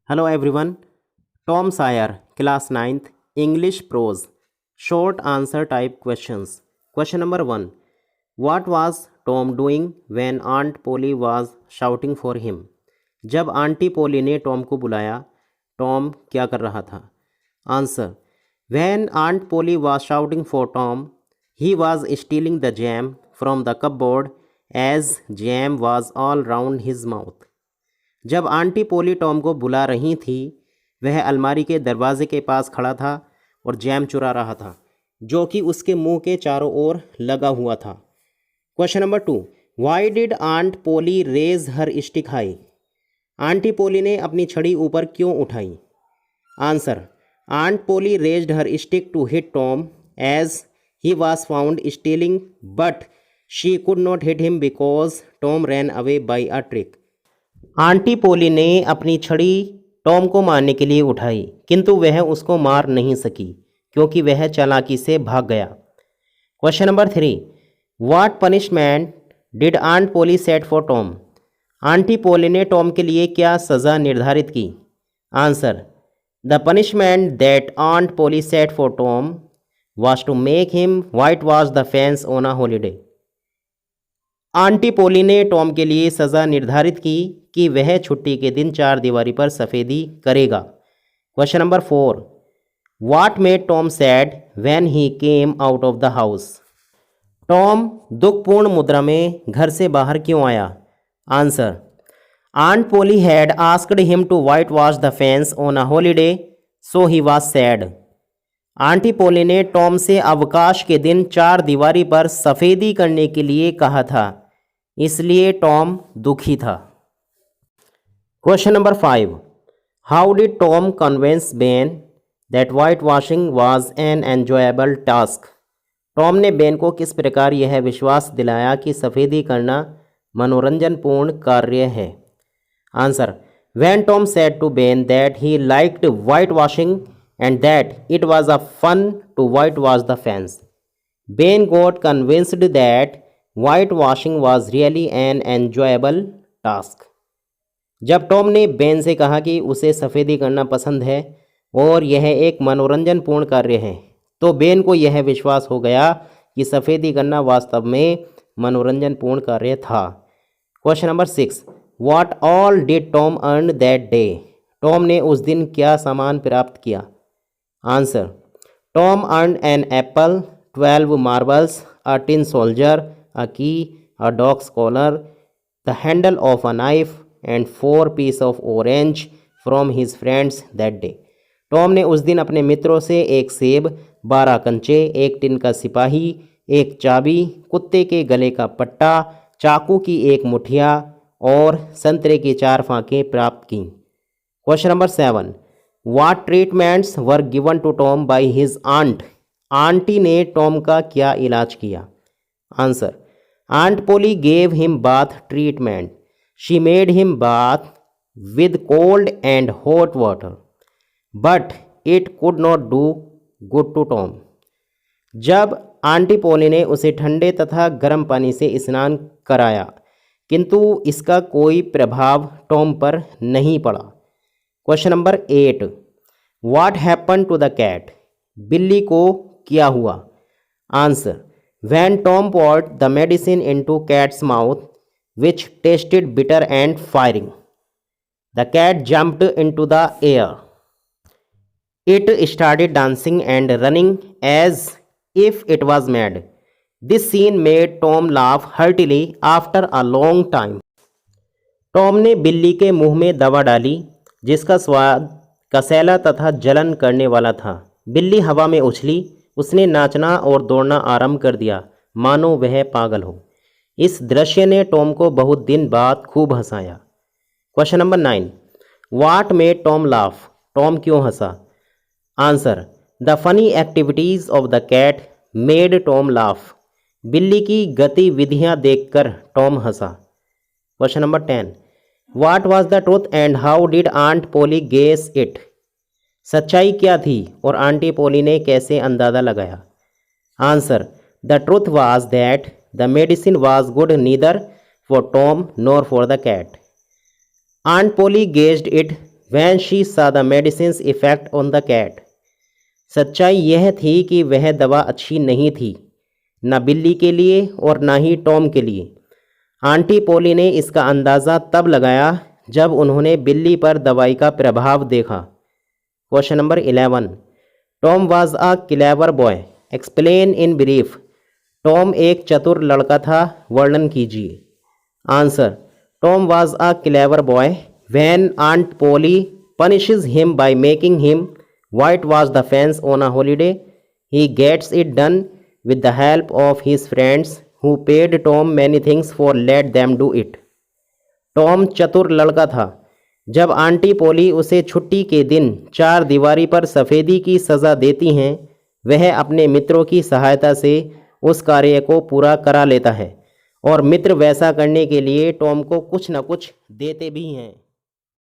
Hello everyone. Tom Sawyer, class ninth, English prose. Short answer type questions. Question number 1. What was Tom doing when Aunt Polly was shouting for him? जब aunty Polly ने Tom को बुलाया, Tom क्या कर रहा था? Answer. When Aunt Polly was shouting for Tom, he was stealing the jam from the cupboard as jam was all round his mouth. जब aunty पोली Tom को बुला रही थी, वह अलमारी के दरवाजे के पास खड़ा था और जैम चुरा रहा था, जो कि उसके मुंह के चारों ओर लगा हुआ था. Question number 2. Why did aunt Polly raise her stick high? Aunty Polly ने अपनी छड़ी ऊपर क्यों उठाई? Answer. Aunt Polly raised her stick to hit Tom as he was found stealing, but she could not hit him because Tom ran away by a trick. Aunty Polly ने अपनी छड़ी Tom को मारने के लिए उठाई, किंतु वह उसको मार नहीं सकी क्योंकि वह चालाकी से भाग गया. Question number 3. What punishment did aunt Polly set for Tom? Aunty Polly ने टॉम के लिए क्या सज़ा निर्धारित की? Answer. The punishment that aunt Polly set for Tom was to make him whitewash the fence on a holiday. Aunty Polly ने Tom के लिए सज़ा निर्धारित की कि वह छुट्टी के दिन चार दीवारी पर सफ़ेदी करेगा. Question number 4. What made Tom sad when he came out of the house? Tom दुखपूर्ण मुद्रा में घर से बाहर क्यों आया? Answer. Aunt Polly had asked him to whitewash the fence on a holiday, so he was sad. Aunty Polly ने Tom से अवकाश के दिन चार दीवारी पर सफ़ेदी करने के लिए कहा था, इसलिए टॉम दुखी था. Question number 5. How did Tom convince Ben that white washing was an enjoyable task? Tom ने बेन को किस प्रकार यह विश्वास दिलाया कि सफ़ेदी करना मनोरंजनपूर्ण कार्य है? Answer. When Tom said to Ben that he liked white washing and that it was a fun to whitewash the fence, Ben got convinced that whitewashing was really an enjoyable task. जब Tom ने Ben से कहा कि उसे सफ़ेदी करना पसंद है और यह एक मनोरंजनपूर्ण कार्य है, तो बेन को यह विश्वास हो गया कि सफ़ेदी करना वास्तव में मनोरंजनपूर्ण कार्य था. Question number 6. What all did Tom earn that day? Tom ने उस दिन क्या सामान प्राप्त किया? Answer. Tom earned an apple, 12 marbles, a tin soldier, a key, a dog's collar, the handle of a knife, and 4 pieces of orange from his friends that day. Tom ने उस दिन अपने मित्रों से एक सेब, 12 कंचे, एक टिन का सिपाही, एक चाबी, कुत्ते के गले का पट्टा, चाकू की एक मुठिया और संतरे की 4 फांकें प्राप्त की. Question number 7. What treatments were given to Tom by his aunt? Aunty ने टॉम का क्या इलाज किया? Answer. Aunt Polly gave him bath treatment. She made him bath with cold and hot water, but it could not do good to Tom. जब aunty Polly ने उसे ठंडे तथा गर्म पानी से स्नान कराया, किंतु इसका कोई प्रभाव टॉम पर नहीं पड़ा. Question number 8. What happen to the cat? बिल्ली को क्या हुआ? Answer. When Tom poured the medicine into cat's mouth which tasted bitter and firing, the cat jumped into the air. It started dancing and running as if it was mad. This scene made Tom laugh heartily after a long time. Tom ने बिल्ली के मुंह में दवा डाली जिसका स्वाद कसैला तथा जलन करने वाला था. बिल्ली हवा में उछली, उसने नाचना और दौड़ना आरंभ कर दिया मानो वह पागल हो. इस दृश्य ने टॉम को बहुत दिन बाद खूब हंसाया. Question number 9. What made Tom laugh? Tom क्यों हंसा? Answer. The funny activities of the cat made Tom laugh. बिल्ली की गतिविधियाँ देखकर टॉम हंसा. Question number 10. What was the truth and how did Aunt Polly guess it? सच्चाई क्या थी और आंटी पोली ने कैसे अंदाज़ा लगाया? Answer. The truth was that the medicine was good neither for Tom nor for the cat. Aunt Polly guessed it when she saw the medicine's effect on the cat. सच्चाई यह थी कि वह दवा अच्छी नहीं थी, न बिल्ली के लिए और न ही टॉम के लिए। आंटी पोली ने इसका अंदाज़ा तब लगाया जब उन्होंने बिल्ली पर दवाई का प्रभाव देखा। Question number 11, Tom was a clever boy, explain in brief. Tom एक चतुर लड़का था, वर्णन कीजिए। Answer, Tom was a clever boy when aunt Polly punishes him by making him whitewash the fence on a holiday. He gets it done with the help of his friends who paid Tom many things for let them do it. Tom चतुर लड़का था जब aunty पोली उसे छुट्टी के दिन चार दीवारी पर सफ़ेदी की सज़ा देती हैं। वह अपने मित्रों की सहायता से उस कार्य को पूरा करा लेता है और मित्र वैसा करने के लिए टॉम को कुछ न कुछ देते भी हैं।